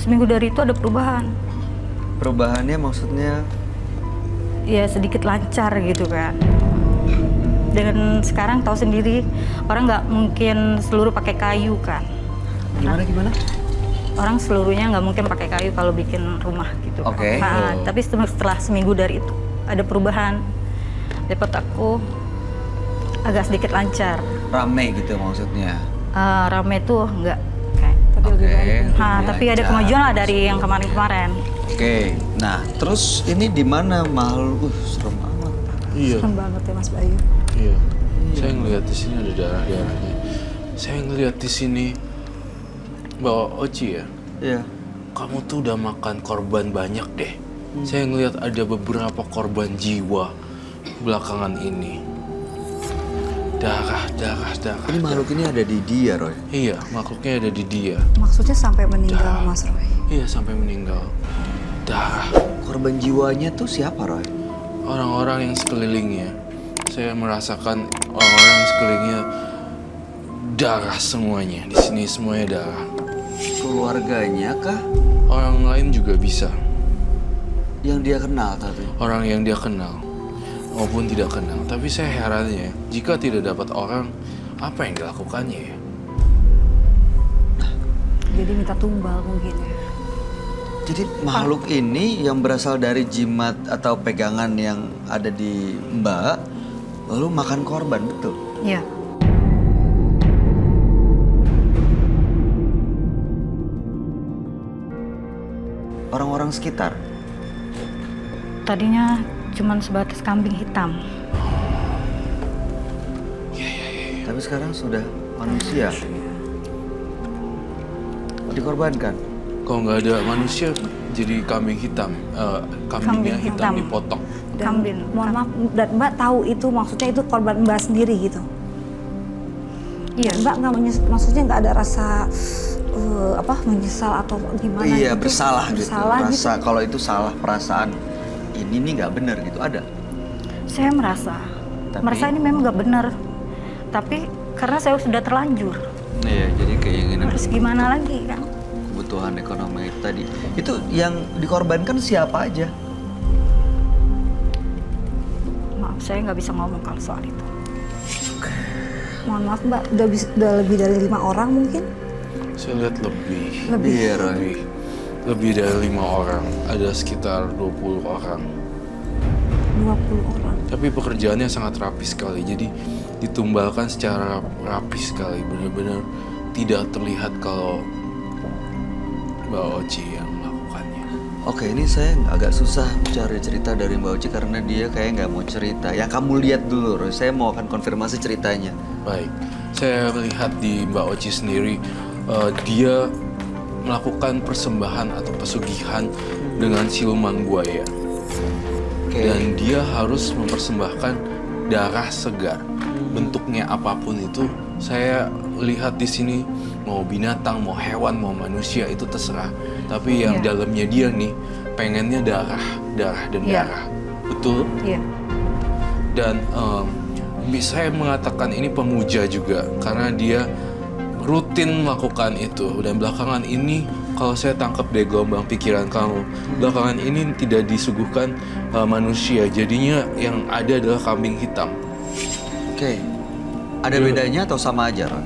seminggu dari itu ada perubahan. Perubahannya maksudnya? Ya sedikit lancar gitu kan. Dan sekarang tahu sendiri orang nggak mungkin seluruh pakai kayu kan. Gimana? Orang seluruhnya nggak mungkin pakai kayu kalau bikin rumah gitu. Oke. Nah, tapi setelah seminggu dari itu ada perubahan. Depot aku agak sedikit lancar. Rame gitu maksudnya? Rame tuh nggak kayak. Tapi lebih baik. Tapi ada kemajuan lah dari yang kemarin-kemarin. Oke. Nah, terus ini di mana makhluk? Serem amat. Iya. Serem banget ya Mas Bayu. Iya. Saya ngelihat di sini ada darah-darahnya. Saya ngelihat di sini Mbak Oci ya. Iya. Kamu tuh udah makan korban banyak deh. Saya ngelihat ada beberapa korban jiwa belakangan ini. Darah. Ini makhluk ini ada di dia, Roy. Iya, makhluknya ada di dia. Maksudnya sampai meninggal Mas Roy. Iya, sampai meninggal. Darah. Korban jiwanya tuh siapa, Roy? Orang-orang yang sekelilingnya. Saya merasakan orang-orang yang sekelilingnya darah semuanya. Di sini semuanya darah. Keluarganya kah? Orang lain juga bisa. Yang dia kenal tapi? Orang yang dia kenal maupun tidak kenal. Tapi saya herannya, jika tidak dapat orang, apa yang dilakukannya ya? Jadi minta tumbal mungkin ya. Jadi makhluk ini yang berasal dari jimat atau pegangan yang ada di Mbak, lalu makan korban, betul? Iya. Orang-orang sekitar? Tadinya cuma sebatas kambing hitam. Tapi sekarang sudah manusia. Dikorbankan? Kalau nggak ada manusia, jadi kambing hitam. Kambingnya Kambing hitam hitam. dipotong. Kambing. Mohon maaf, dan Mbak tahu itu maksudnya itu korban Mbak sendiri gitu. Iya. Mbak nggak maksudnya nggak ada rasa menyesal atau gimana? Iya, gitu? bersalah gitu. Bersalah gitu. Rasa kalau itu salah perasaan. Ini nih nggak benar gitu, ada? Saya merasa Tapi? ini memang nggak benar. Tapi karena saya sudah terlanjur, Iya, jadi keinginan harus gimana lagi kan? kebutuhan ekonomi itu tadi. Itu yang dikorbankan siapa aja? Maaf, saya nggak bisa ngomong kalau soal itu. Mohon maaf Mbak, udah lebih dari 5 orang mungkin? Saya lihat lebih. Iya, Roy. Lebih dari 5 orang. Ada sekitar 20 orang. 20 orang. Tapi pekerjaannya sangat rapi sekali. Jadi ditumbalkan secara rapi sekali. Benar-benar tidak terlihat kalau Mbak Oci yang melakukannya. Oke, ini saya agak susah cari cerita dari Mbak Uci karena dia kayak nggak mau cerita. Yang kamu lihat dulu, Roy. Saya mau akan konfirmasi ceritanya. Baik, saya lihat di Mbak Oci sendiri, dia melakukan persembahan atau pesugihan dengan siluman buaya. Oke. Dan dia harus mempersembahkan darah segar. Bentuknya apapun itu, saya lihat di sini mau binatang, mau hewan, mau manusia itu terserah. Tapi yang Iya. dalamnya dia nih pengennya darah dan Iya. darah. Betul? Iya. Dan saya mengatakan ini pemuja juga karena dia rutin melakukan itu. Dan belakangan ini kalau saya tangkap dari gelombang pikiran kamu, belakangan ini tidak disuguhkan manusia, jadinya yang ada adalah kambing hitam. Oke. Ada bedanya atau sama aja, Roy?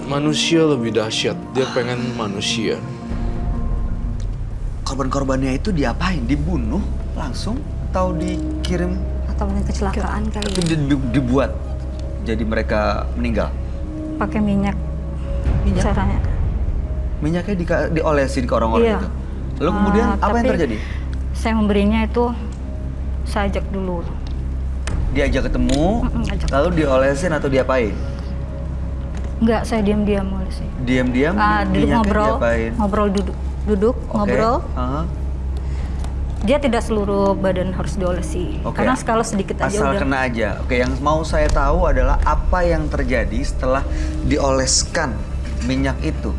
Manusia lebih dahsyat, dia pengen manusia. Korban-korbannya itu diapain? Dibunuh langsung atau dikirim? Atau mungkin kecelakaan kali Tapi ya. dibuat jadi mereka meninggal? Pakai minyak. Minyak? Caranya. Minyaknya diolesin ke orang-orang Iya. itu? Lalu kemudian apa yang Tapi terjadi? Saya memberinya itu, saya ajak dulu. Diajak ketemu, Ajak. lalu diolesin atau diapain? Enggak, saya diam-diam oleh sih. Diam-diam Duduk minyaknya ngobrol, diapain? ngobrol duduk, Oke. ngobrol. Aha. Dia tidak seluruh badan harus diolesi. Oke. Karena kalau sedikit aja Asal udah. kena aja. Oke, yang mau saya tahu adalah apa yang terjadi setelah dioleskan minyak itu.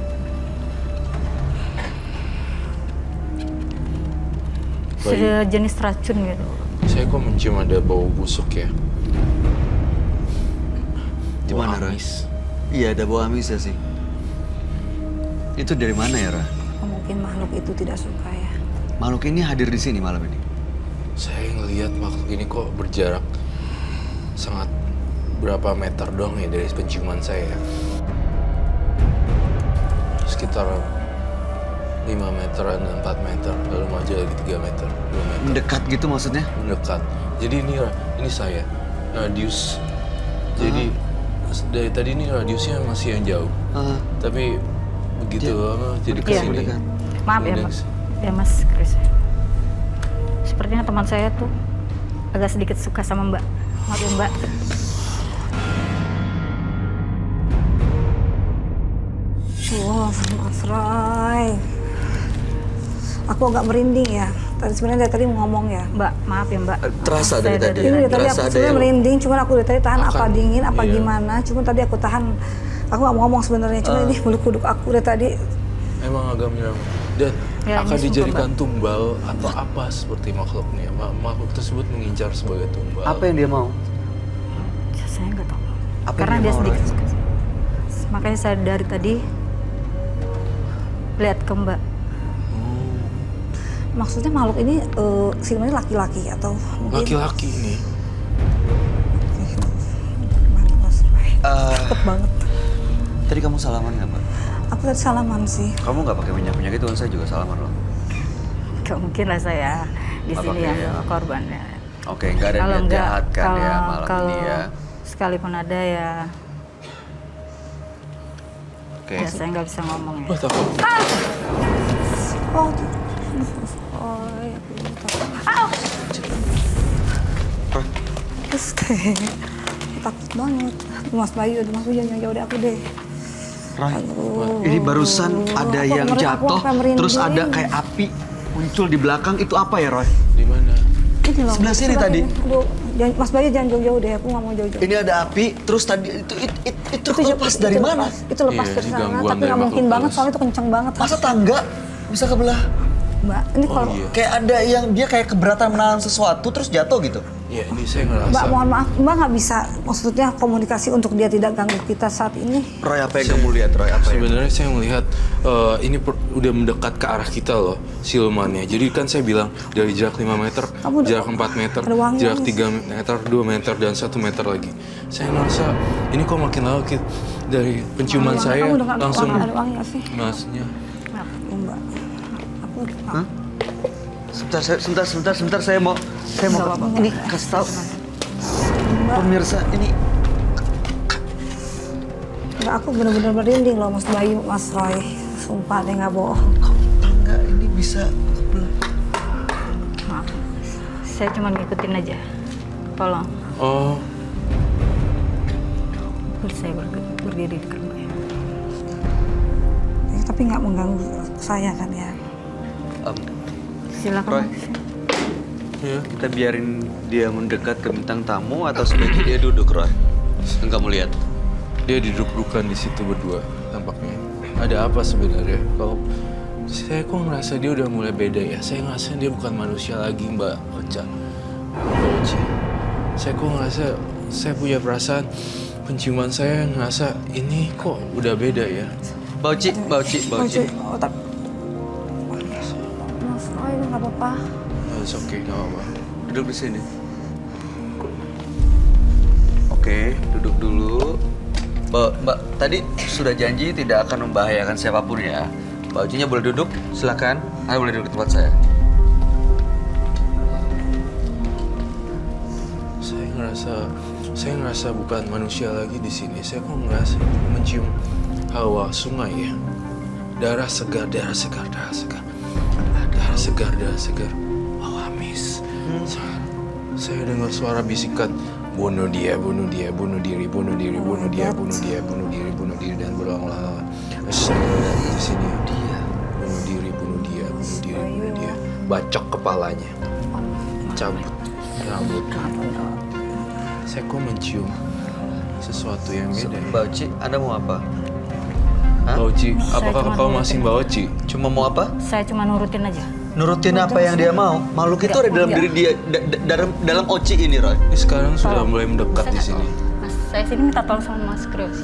Sejenis racun gitu. Saya kok mencium ada bau busuk ya. Di Bau mana, Roy? amis. Iya, ada bau amis ya sih. Itu dari mana ya, Ra? Kamu mungkin makhluk itu tidak suka ya. Makhluk ini hadir di sini malam ini. Saya ngelihat makhluk ini kok berjarak sangat berapa meter dong ya dari penciuman saya. Sekitar 5 meteran dan 4 meter, lalu maju lagi 3 meter, 2 meter. Mendekat gitu maksudnya? Mendekat. Jadi ini saya, radius. Jadi dari tadi ini radiusnya masih yang jauh. Tapi begitu jadi ke Iya. sini. Mendekat. Maaf ya, Mas. Ya, Mas Chris. Sepertinya teman saya tuh agak sedikit suka sama Mbak. Maaf ya, Mbak. Wah, Mas Roy. Aku agak merinding ya. Tadi sebenarnya dari tadi mau ngomong ya. Mbak, maaf ya, Mbak. Terasa dari Saya tadi. Ini dari tadi Terasa aku ada sebenarnya yang- merinding, cuman aku dari tadi tahan apa Akan, dingin, apa iya. gimana. Cuman tadi aku tahan. Aku nggak mau ngomong sebenarnya. Cuma ini bulu kuduk aku dari tadi. Emang agak menyeramkan. Dan Ya, akan ini dijadikan sumpah, tumbal atau apa seperti makhluknya. Makhluk tersebut mengincar sebagai tumbal. Apa yang dia mau? Saya nggak tahu. Apa Karena yang dia dia mau, sedikit Roy? suka. Makanya saya dari tadi lihat ke Mbak. Maksudnya makhluk ini silumannya laki-laki atau mungkin Laki-laki ini. gimana, Mas Roy? Eh, Cepet banget. Tadi kamu salaman nggak, Mbak? Aku tadi salaman sih. Kamu nggak pakai minyak itu kan saya juga salaman loh. Gak mungkin lah saya di Nggak sini pakai yang ya. korban ya. Oke, nggak ada Kalau niat enggak, jahat kan kalau, ya malam kalau ini ya. sekalipun ada ya, Oke. ya saya nggak bisa ngomong ya. Wah, takut. Oh, Roy, aku takut. Roy, Terus kayak takut banget. Mas Bayu jangan jauh dari aku deh. Roy, ini barusan ada Aku yang aku jatuh, sampai merinding. terus ada kayak api muncul di belakang. Itu apa ya, Roy? Di mana? Ini loh, Sebelah sini tadi. Aduh, Mas Bayu jangan jauh-jauh deh, aku nggak mau jauh-jauh. Ini ada api, terus tadi itu lepas dari mana? Itu lepas Iya, dari ini sana, gangguan tapi dari nggak mungkin makhluk banget halus. soalnya itu kenceng banget. Masa tangga bisa kebelah? Mbak, ini Oh, kalau iya. Kayak ada yang dia kayak keberatan menahan sesuatu terus jatuh gitu. Ya, ini saya ngerasa. Mbak mohon maaf, Mbak nggak bisa maksudnya komunikasi untuk dia tidak ganggu kita saat ini. Roy, apa yang kamu lihat, Roy? Apa yang? Sebenarnya saya melihat ini udah mendekat ke arah kita loh silumannya. Jadi kan saya bilang dari jarak 5 meter, Kamu udah- jarak 4 meter, ada wangi jarak nih. 3 meter, 2 meter, dan 1 meter lagi. Saya ngerasa ini kok makin lama dari penciuman Wangi, saya kamu udah nggak- langsung ada wangi nggak sih? masnya. Ya, Mbak, aku Hah? Sebentar, saya mau ini kasih tahu pemirsa ini. Mbak, aku bener-bener merinding loh Mas Bayu, Mas Roy. Sumpah deh nggak bohong. Tangga ini bisa kebelah. Maaf, saya cuma ngikutin aja. Tolong, Oh, boleh saya berdiri di Mbak ya. Ya, tapi nggak mengganggu saya kan ya. Silakan. Roy. Mas. ya. Kita biarin dia mendekat ke bintang tamu atau sebaiknya dia duduk, Roy? Yang kamu lihat. Dia duduk-dudukan di situ berdua tampaknya. Ada apa sebenarnya? Kalau saya kok ngerasa dia udah mulai beda ya. Saya ngerasa dia bukan manusia lagi, Mbak Ocha. Mbak Oci. Saya kok ngerasa saya punya perasaan penciuman saya ngerasa ini kok udah beda ya. Bauci. Oh, tapi Mas Roy nggak apa-apa. It's okay, gak apa-apa. Duduk di sini. Oke, duduk dulu. Mbak, tadi sudah janji tidak akan membahayakan siapapun ya. Mbak Ucinya boleh duduk, silakan. Anda boleh duduk di tempat saya. Saya ngerasa bukan manusia lagi di sini. Saya kok ngerasa mencium hawa sungai ya. Darah segar. Wow, amis. Saya dengar suara bisikan, bunuh dia, bunuh diri, dan berulang-ulang. Saya di sini dia, bunuh dia. Bacok kepalanya, cabut rambut. Saya kok mencium sesuatu yang beda. Mbak Uci, Anda mau apa? Hah? Mbak Oci, Saya apakah cuma kau nurutin. masih Mbak Oci? Cuma mau apa? Saya cuma nurutin aja. Nurutin apa yang dia mau. Makhluk itu ada dalam diri dia, dalam Oci ini, Roy. Ini sekarang sudah mulai mendekat di sini. Mas, saya sini minta tolong sama Mas Krios.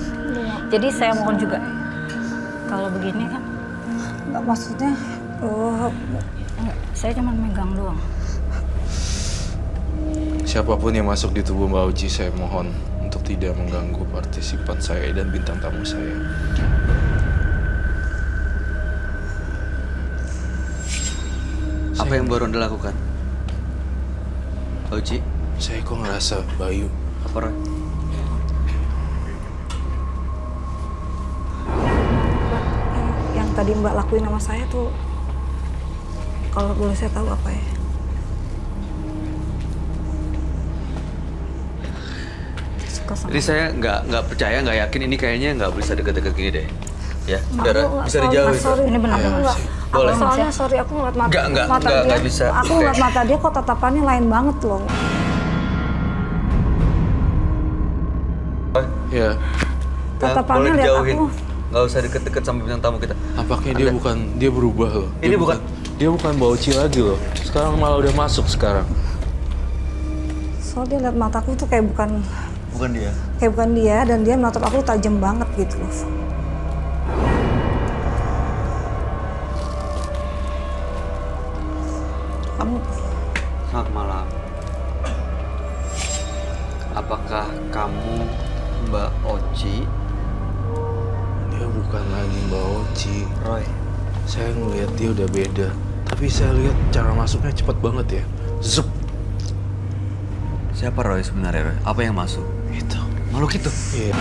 Jadi saya mohon juga, kalau begini kan Nggak maksudnya Oh, Enggak, saya cuma megang doang. Siapapun yang masuk di tubuh Mbak Oci, saya mohon untuk tidak mengganggu partisipan saya dan bintang tamu saya. Apa yang baru Anda lakukan? Oci, Saya kok ngerasa Bayu. apa Roy? yang tadi Mbak lakuin sama saya tuh, kalau boleh saya tahu apa ya? Suka sama. Jadi saya nggak percaya, nggak yakin ini kayaknya nggak bisa deket-deket gini deh. Ya, udah Roy, Aku nggak- bisa soalnya- dijauhin. sorry, Ini benar. aku nggak. Boleh. Aku soalnya sorry, aku ngeliat mata, Nggak bisa. Aku ngeliat mata dia kok tatapannya lain banget loh. Roy, Ya, Tatapannya boleh lihat dijauhin. aku. Nggak usah deket-deket sama bintang tamu kita. nampaknya dia berubah loh. Ini bukan- Dia bukan Mbak Oci lagi loh. Sekarang malah udah masuk sekarang. Soalnya dia lihat mataku tuh kayak bukan Bukan dia. dan dia menatap aku tajam banget gitu loh. Kamu Selamat malam. Apakah kamu Mbak Oci? Dia bukan lagi Mbak Oci. Roy, Saya ngelihat dia udah beda. Tapi saya lihat cara masuknya cepat banget ya. Zup. siapa Roy sebenarnya Roy? Apa yang masuk? Itu. Makhluk itu? Iya.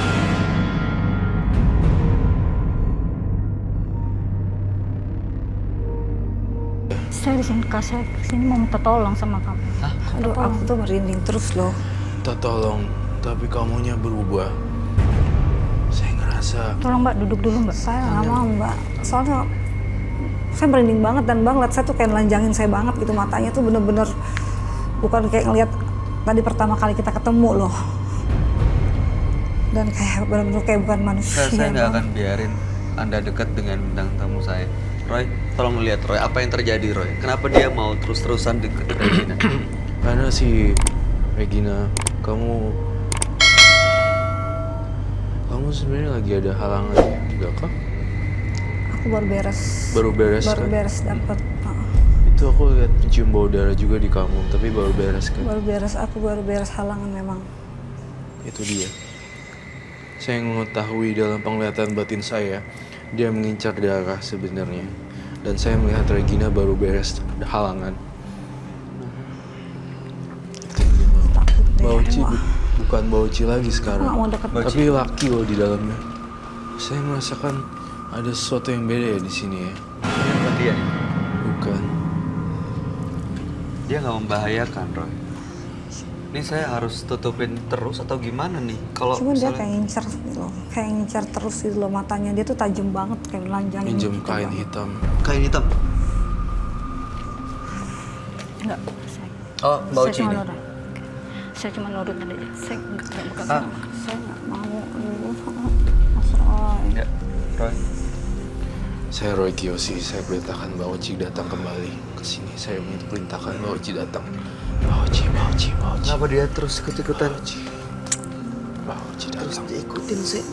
Saya di sini, Kak, saya kesini mau minta tolong sama kamu. aduh, aku tuh merinding terus loh. Minta tolong, tapi kamunya berubah. Saya ngerasa Tolong Mbak, duduk dulu Mbak. Saya nggak mau Mbak. Soalnya saya merinding banget dan Bang lihat saya tuh kayak nelanjangin saya banget gitu, matanya tuh bener-bener bukan kayak ngeliat tadi pertama kali kita ketemu loh. Dan kayak bener-bener kayak bukan manusia. Saya nggak Bang. akan biarin Anda dekat dengan bintang tamu saya. Roy, tolong lihat Roy, apa yang terjadi Roy? Kenapa dia mau terus-terusan deket Regina? karena si Regina, kamu sebenarnya lagi ada halangan juga kah? Aku baru beres. Baru beres Baru kan? beres dapet. Itu aku lihat cium bau darah juga di kamu, tapi baru beres kan? Baru beres. Aku baru beres halangan memang. Itu dia. Saya mengetahui dalam penglihatan batin saya, dia mengincar darah sebenarnya. Dan saya melihat Regina baru beres halangan. Takut deh. Mbak Oci Wah, bukan Mbak Oci lagi aku sekarang. nggak mau deket. Tapi laki loh di dalamnya. Saya merasakan ada sesuatu yang beda ya di sini ya. Ini bukan dia nih. Bukan. Dia nggak membahayakan Roy. Ini saya harus tutupin terus atau gimana nih? Kalau Cuma dia misalnya- kayak ngincer gitu loh. Kayak ngincer terus gitu loh matanya. Dia tuh tajam banget kayak nelanjangin. Pinjam gitu, kain Bang. hitam. kain hitam. Enggak, saya, Oh, Mbak saya Oci cuma ini. nurut. Saya cuma nurut aja. Saya nggak bukan Ah. sama. Saya nggak mau. Aduh, Mas Roy. Ya, Roy. Saya Roy Kiyoshi, saya perintahkan Mbak Oci datang kembali ke sini. Saya perintahkan Mbak Oci datang. Mbak Oci. Kenapa dia terus ikut-ikutan? Mbak Oci Terus datang. diikutin sih.